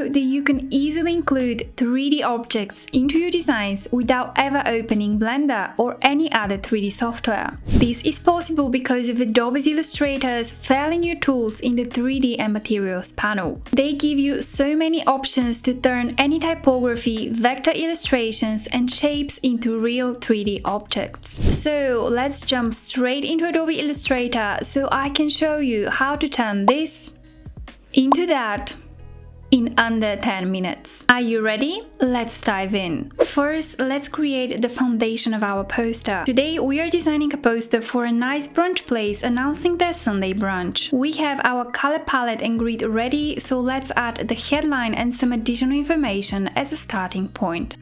so that you can easily include 3D objects into your designs without ever opening Blender or any other 3D software. This is possible because of Adobe Illustrator's fairly new tools in the 3D and materials panel. They give you so many options to turn any typography, vector illustrations, and shapes into real 3D objects. So let's jump straight into Adobe Illustrator so I can show you how to turn this into that in under 10 minutes. Are you ready? Let's dive in. First, let's create the foundation of our poster. Today, we are designing a poster for a nice brunch place announcing their Sunday brunch. We have our color palette and grid ready, so let's add the headline and some additional information as a starting point.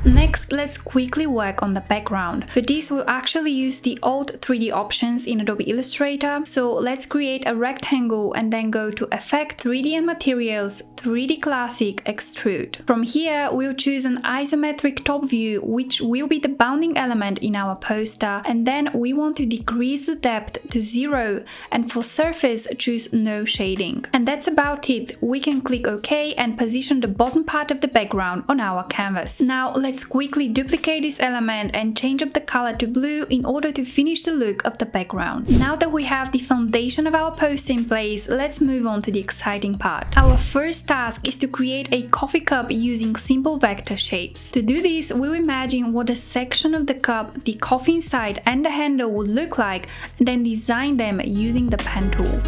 Next, let's quickly work on the background. For this, we'll actually use the old 3D options in Adobe Illustrator. So let's create a rectangle and then go to Effect, 3D and Materials, 3D Classic, Extrude. From here, we'll choose an isometric top view, which will be the bounding element in our poster. And then we want to decrease the depth to 0. And for surface, choose no shading. And that's about it. We can click OK and position the bottom part of the background on our canvas. Now, let's quickly duplicate this element and change up the color to blue in order to finish the look of the background. Now that we have the foundation of our poster in place, let's move on to the exciting part. Our first task is to create a coffee cup using simple vector shapes. To do this, we'll imagine what a section of the cup, the coffee inside, and the handle would look like, and then design them using the pen tool.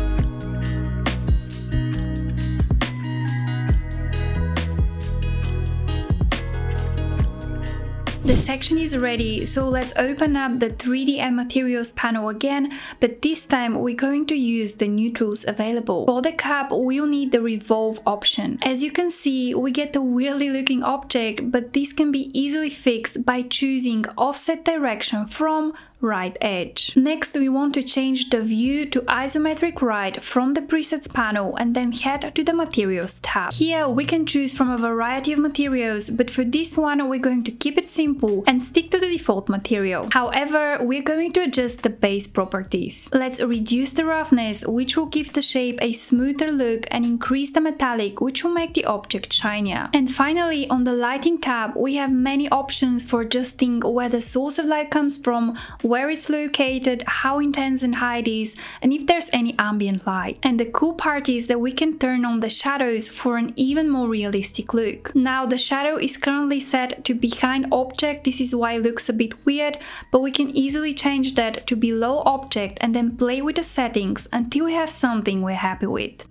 The section is ready, so let's open up the 3D and materials panel again, but this time we're going to use the new tools available. For the cup, we'll need the revolve option. As you can see, we get a weirdly looking object, but this can be easily fixed by choosing offset direction from right edge. Next, we want to change the view to isometric right from the presets panel and then head to the materials tab. Here we can choose from a variety of materials, but for this one we're going to keep it simple and stick to the default material. However, we're going to adjust the base properties. Let's reduce the roughness, which will give the shape a smoother look, and increase the metallic, which will make the object shinier. And finally, on the lighting tab, we have many options for adjusting where the source of light comes from, where it's located, how intense and high it is, and if there's any ambient light. And the cool part is that we can turn on the shadows for an even more realistic look. Now the shadow is currently set to behind object, this is why it looks a bit weird, but we can easily change that to below object and then play with the settings until we have something we're happy with.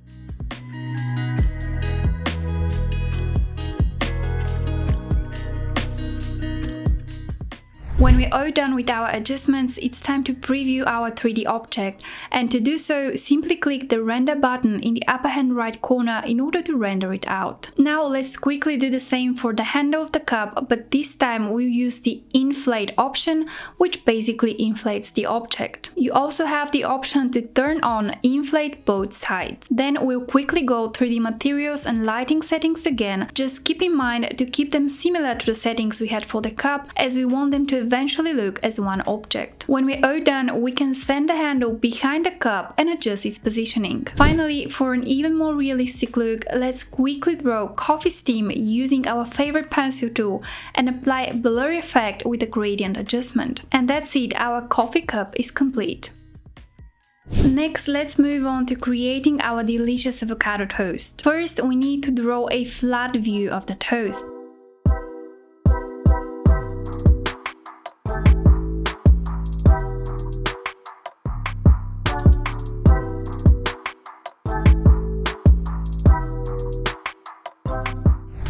When we're all done with our adjustments, it's time to preview our 3D object, and to do so, simply click the render button in the upper hand right corner in order to render it out. Now let's quickly do the same for the handle of the cup, but this time we'll use the inflate option, which basically inflates the object. You also have the option to turn on inflate both sides. Then we'll quickly go through the materials and lighting settings again. Just keep in mind to keep them similar to the settings we had for the cup, as we want them to eventually look as one object. When we're all done, we can send the handle behind the cup and adjust its positioning. Finally, for an even more realistic look, let's quickly draw coffee steam using our favorite pencil tool and apply a blurry effect with a gradient adjustment. And that's it, our coffee cup is complete. Next, let's move on to creating our delicious avocado toast. First, we need to draw a flat view of the toast.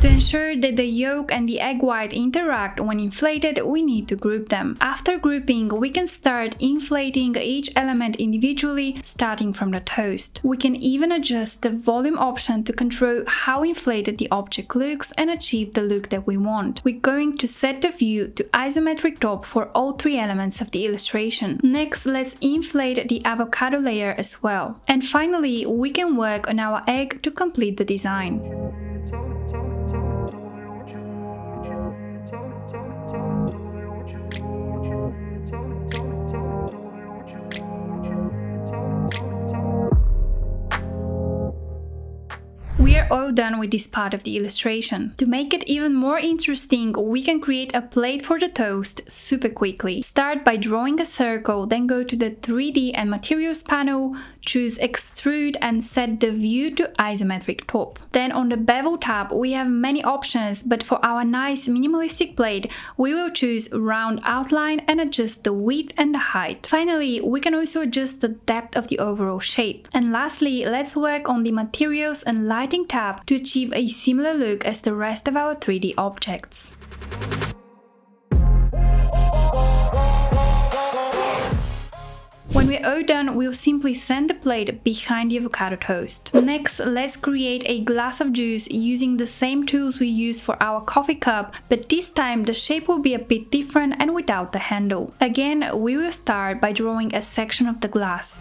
To ensure that the yolk and the egg white interact when inflated, we need to group them. After grouping, we can start inflating each element individually, starting from the toast. We can even adjust the volume option to control how inflated the object looks and achieve the look that we want. We're going to set the view to isometric top for all three elements of the illustration. Next, let's inflate the avocado layer as well. And finally, we can work on our egg to complete the design. we're all done with this part of the illustration. To make it even more interesting, we can create a plate for the toast super quickly. Start by drawing a circle, then go to the 3D and materials panel, choose extrude and set the view to isometric top. Then on the bevel tab we have many options, but for our nice minimalistic plate we will choose round outline and adjust the width and the height. Finally, we can also adjust the depth of the overall shape. And lastly, let's work on the materials and lighting tab to achieve a similar look as the rest of our 3D objects. When we're all done, we'll simply send the plate behind the avocado toast. Next, let's create a glass of juice using the same tools we used for our coffee cup, but this time the shape will be a bit different and without the handle. Again, we will start by drawing a section of the glass.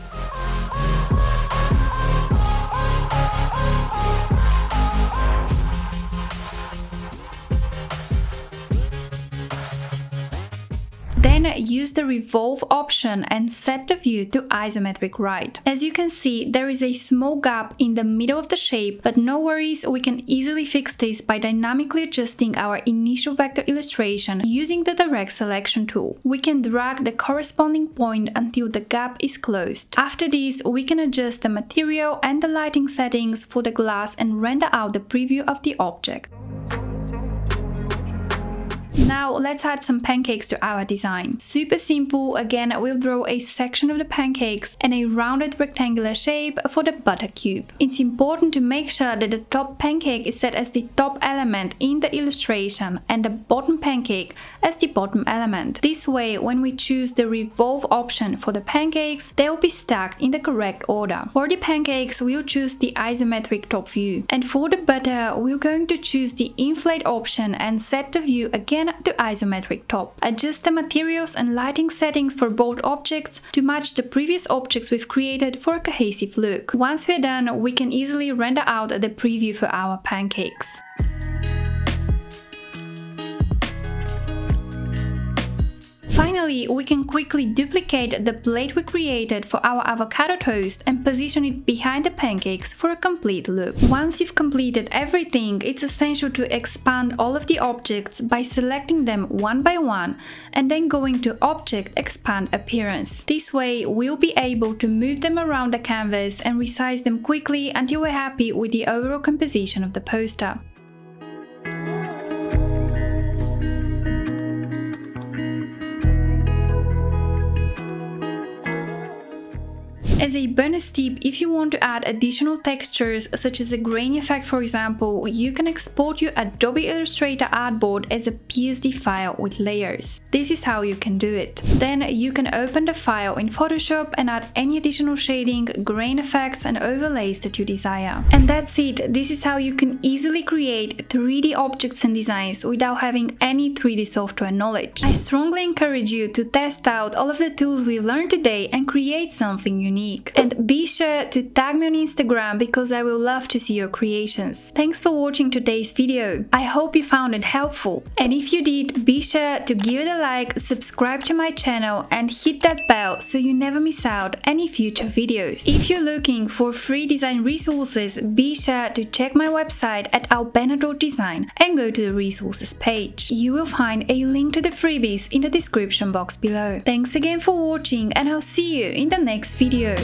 Then use the revolve option and set the view to isometric right. As you can see, there is a small gap in the middle of the shape, but no worries, we can easily fix this by dynamically adjusting our initial vector illustration using the direct selection tool. We can drag the corresponding point until the gap is closed. After this, we can adjust the material and the lighting settings for the glass and render out the preview of the object. Now let's add some pancakes to our design. Super simple, again we'll draw a section of the pancakes and a rounded rectangular shape for the butter cube. It's important to make sure that the top pancake is set as the top element in the illustration and the bottom pancake as the bottom element. This way, when we choose the revolve option for the pancakes, they will be stacked in the correct order. For the pancakes, we'll choose the isometric top view. And for the butter, we're going to choose the inflate option and set the view again to isometric top. Adjust the materials and lighting settings for both objects to match the previous objects we've created for a cohesive look. Once we're done, we can easily render out the preview for our pancakes. Finally, we can quickly duplicate the plate we created for our avocado toast and position it behind the pancakes for a complete look. Once you've completed everything, it's essential to expand all of the objects by selecting them one by one and then going to Object, Expand Appearance. This way, we'll be able to move them around the canvas and resize them quickly until we're happy with the overall composition of the poster. As a bonus tip, if you want to add additional textures such as a grainy effect for example, you can export your Adobe Illustrator artboard as a PSD file with layers. This is how you can do it. Then you can open the file in Photoshop and add any additional shading, grain effects and overlays that you desire. And that's it, this is how you can easily create 3D objects and designs without having any 3D software knowledge. I strongly encourage you to test out all of the tools we've learned today and create something unique. And be sure to tag me on Instagram because I will love to see your creations. Thanks for watching today's video. I hope you found it helpful. And if you did, be sure to give it a like, subscribe to my channel and hit that bell so you never miss out any future videos. If you're looking for free design resources, be sure to check my website at albena.design and go to the resources page. You will find a link to the freebies in the description box below. Thanks again for watching and I'll see you in the next video.